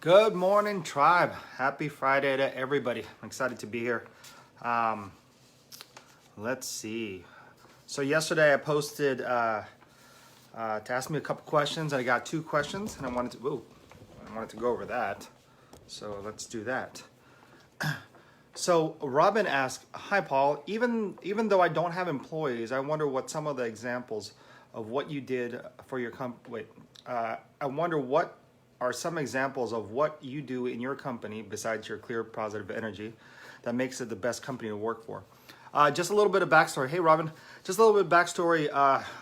Good morning, tribe. Happy Friday to everybody. I'm excited to be here. Let's see. So yesterday I posted to ask me a couple questions. I got 2 questions, and I wanted to go over that. So let's do that. So Robin asked, "Hi Paul. Even though I don't have employees, I wonder what some of the examples of what you did for your company. I wonder what are some examples of what you do in your company besides your clear positive energy that makes it the best company to work for." Just a little bit of backstory. Hey Robin, just a little bit of backstory.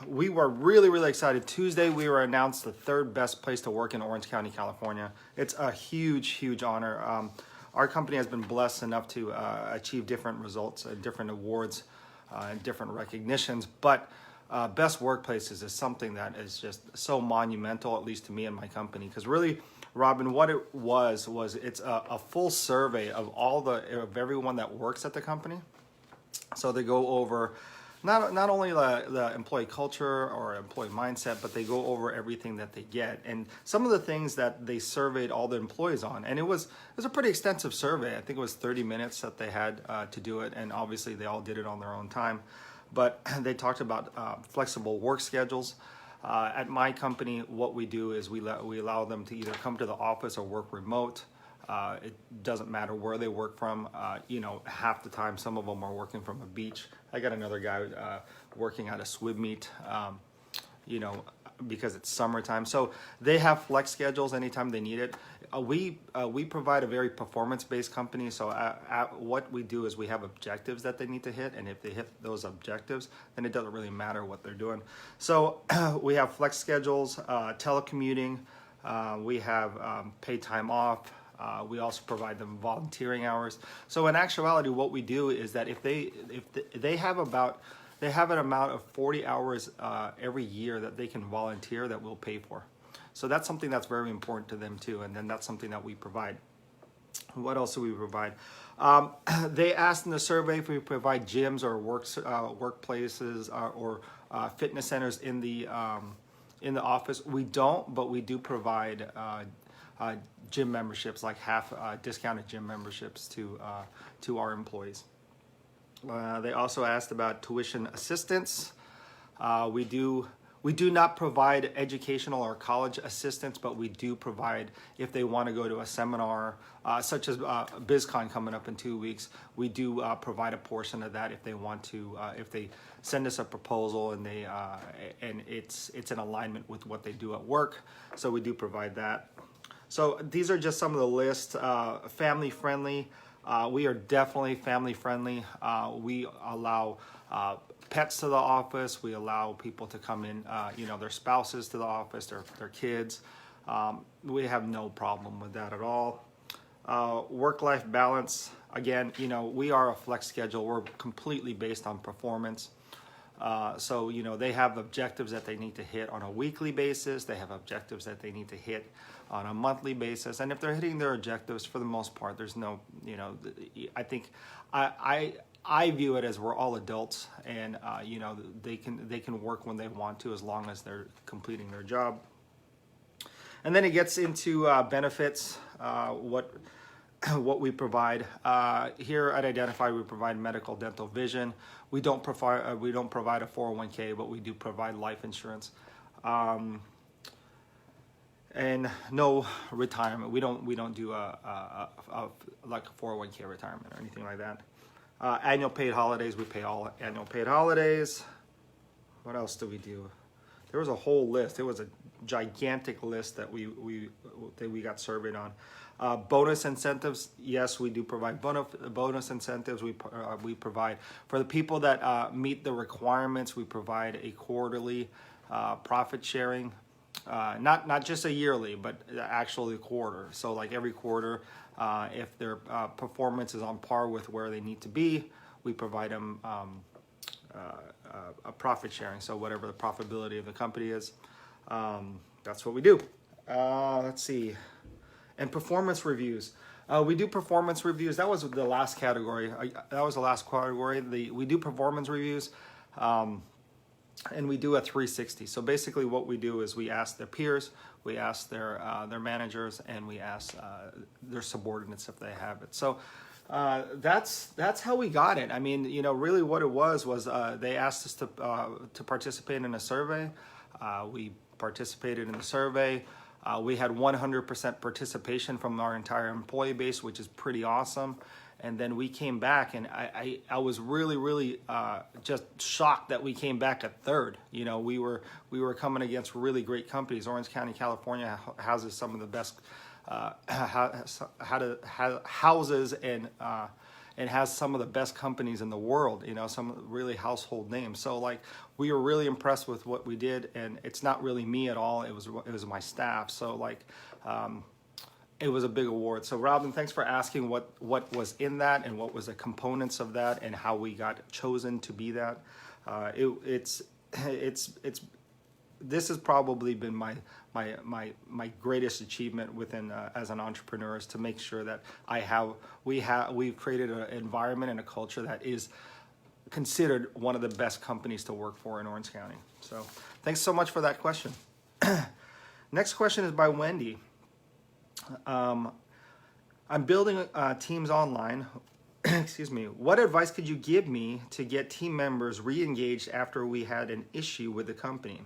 We were really excited. Tuesday we were announced the 3rd best place to work in Orange County, California. It's a huge honor. Our company has been blessed enough to achieve different results, different awards, and different recognitions, but best workplaces is something that is just so monumental, at least to me and my company. Because really, Robin, what it was it's a full survey of of everyone that works at the company. So they go over not only the employee culture or employee mindset, but they go over everything that they get and some of the things that they surveyed all the employees on. And it was a pretty extensive survey. I think it was 30 minutes that they had to do it, and obviously they all did it on their own time. But they talked about flexible work schedules. At my company, what we do is we allow them to either come to the office or work remote. It doesn't matter where they work from. Half the time, some of them are working from a beach. I got another guy working at a swim meet, because it's summertime. So they have flex schedules anytime they need it. We provide a very performance-based company. So what we do is we have objectives that they need to hit, and if they hit those objectives, then it doesn't really matter what they're doing. So we have flex schedules, telecommuting. We have paid time off. We also provide them volunteering hours. So in actuality, what we do is that if they have an amount of 40 hours every year that they can volunteer that we'll pay for. So that's something that's very important to them too, and then that's something that we provide. What else do we provide? They asked in the survey if we provide gyms or workplaces or fitness centers in the office. We don't, but we do provide gym memberships, like half discounted gym memberships to our employees. They also asked about tuition assistance. We do not provide educational or college assistance, but we do provide if they want to go to a seminar, such as BizCon coming up in 2 weeks. We do provide a portion of that if they want to. If they send us a proposal and it's in alignment with what they do at work, so we do provide that. So these are just some of the lists. Family friendly. We are definitely family friendly. We allow pets to the office. We allow people to come in, their spouses to the office, their kids. We have no problem with that at all. Work-life balance. Again, we are a flex schedule. We're completely based on performance. So they have objectives that they need to hit on a weekly basis. They have objectives that they need to hit on a monthly basis. And if they're hitting their objectives, for the most part, there's no, I think I view it as we're all adults, and they can work when they want to as long as they're completing their job. And then it gets into benefits. What we provide here at Identify, we provide medical, dental, vision. We don't provide a 401k, but we do provide life insurance, and no retirement. We don't do like a 401k retirement or anything like that. Annual paid holidays. We pay all annual paid holidays. What else do we do? There was a whole list. It was a gigantic list that we got surveyed on. Bonus incentives, yes, we do provide bonus incentives. We provide for the people that meet the requirements. We provide a quarterly profit sharing, not just a yearly, but actually a quarter. So like every quarter, if their performance is on par with where they need to be, we provide them a profit sharing. So whatever the profitability of the company is, that's what we do. Let's see. And performance reviews. We do performance reviews. That was the last category. We do performance reviews. and we do a 360. So basically what we do is we ask their peers, we ask their managers, and we ask their subordinates if they have it. So that's how we got it. I mean, you know, really what it was they asked us to participate in a survey. We participated in the survey. We had 100% participation from our entire employee base, which is pretty awesome. And then we came back, and I was really just shocked that we came back at third. You know, we were coming against really great companies. Orange County, California houses some of the best houses and has some of the best companies in the world. You know, some really household names. So like we were really impressed with what we did, and it's not really me at all. It was my staff. So like. It was a big award. So Robin, thanks for asking what was in that and what was the components of that and how we got chosen to be that. This has probably been my greatest achievement within as an entrepreneur, is to make sure that we've created an environment and a culture that is considered one of the best companies to work for in Orange County. So thanks so much for that question. Next question is by Wendy. I'm building teams online. Excuse me. What advice could you give me to get team members re-engaged after we had an issue with the company?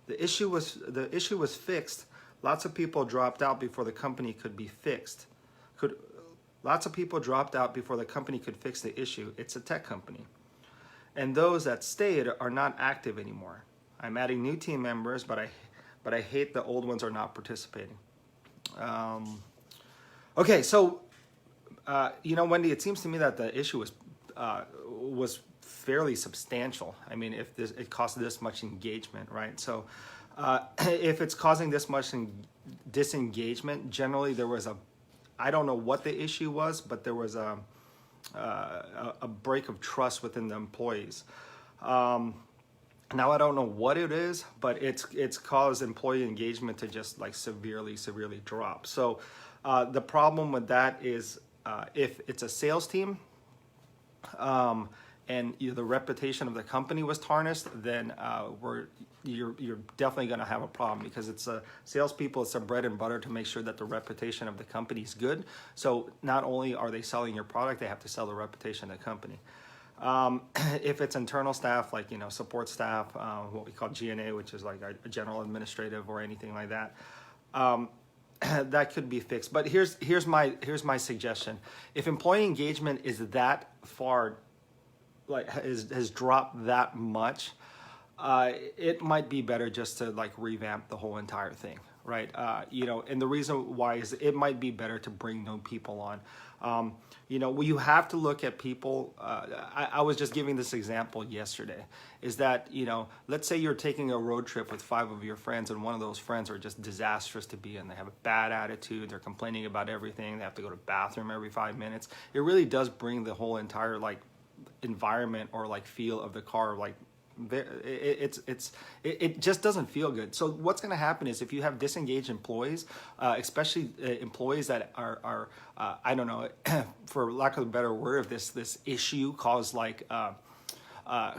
The issue was fixed. Lots of people dropped out before the company could be fixed. Lots of people dropped out before the company could fix the issue. It's a tech company. And those that stayed are not active anymore. I'm adding new team members, but I hate the old ones are not participating. Okay, so you know, Wendy, it seems to me that the issue was fairly substantial. I mean, if it cost this much engagement, right? So if it's causing this much disengagement, generally there was I don't know what the issue was, but there was a break of trust within the employees. Now I don't know what it is, but it's caused employee engagement to just like severely drop. So the problem with that is if it's a sales team and the reputation of the company was tarnished, then you're definitely going to have a problem, because it's salespeople. It's their bread and butter to make sure that the reputation of the company is good. So not only are they selling your product, they have to sell the reputation of the company. If it's internal staff, like, you know, support staff, what we call G&A, which is like a general administrative or anything like that, that could be fixed. But here's my suggestion. If employee engagement is that far, like has dropped that much, it might be better just to like revamp the whole entire thing, right? You know, and the reason why is it might be better to bring new people on. You know, you have to look at people. I was just giving this example yesterday, is that, you know, let's say you're taking a road trip with 5 of your friends, and one of those friends are just disastrous to be in. They have a bad attitude. They're complaining about everything. They have to go to the bathroom every 5 minutes. It really does bring the whole entire like environment or like feel of the car like it just doesn't feel good. So what's going to happen is if you have disengaged employees, especially employees that are I don't know, for lack of a better word, if this issue caused like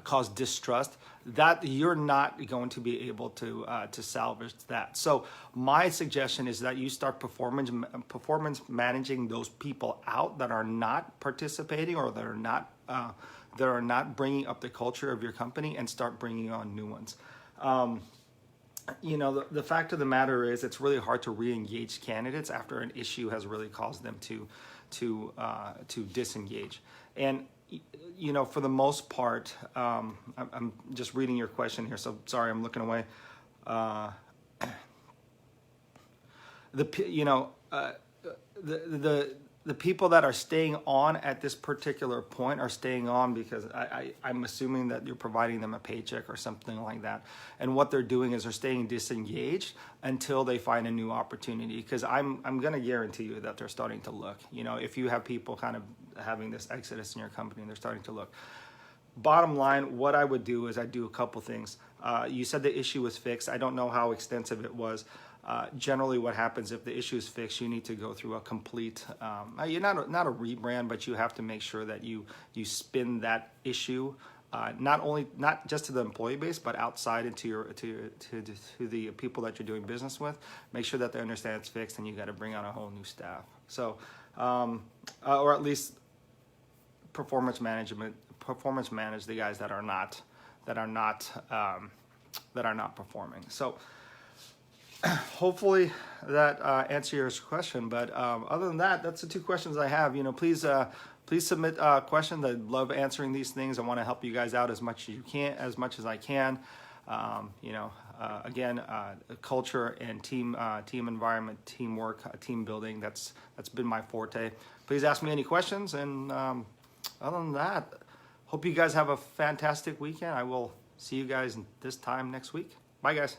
caused distrust, that you're not going to be able to salvage that. So my suggestion is that you start performance managing those people out that are not participating or that are not bringing up the culture of your company, and start bringing on new ones. You know, the fact of the matter is it's really hard to re-engage candidates after an issue has really caused them to disengage. And you know, for the most part, I'm just reading your question here, so sorry, I'm looking away. The people that are staying on at this particular point are staying on because I'm assuming that you're providing them a paycheck or something like that. And what they're doing is they're staying disengaged until they find a new opportunity. Because I'm going to guarantee you that they're starting to look. You know, if you have people kind of having this exodus in your company, they're starting to look. Bottom line, what I would do is I'd do a couple things. You said the issue was fixed. I don't know how extensive it was. Generally what happens if the issue is fixed, you need to go through a complete, you're not a rebrand, but you have to make sure that you spin that issue not just to the employee base, but outside into your to the people that you're doing business with. Make sure that they understand it's fixed, and you got to bring on a whole new staff. So, or at least performance manage the guys that are not performing. So hopefully that answers your question. But other than that, that's the two questions I have. Please submit questions. I love answering these things. I want to help you guys out as much as I can. Again, culture and team environment, teamwork, team building. That's been my forte. Please ask me any questions. And other than that, hope you guys have a fantastic weekend. I will see you guys this time next week. Bye, guys.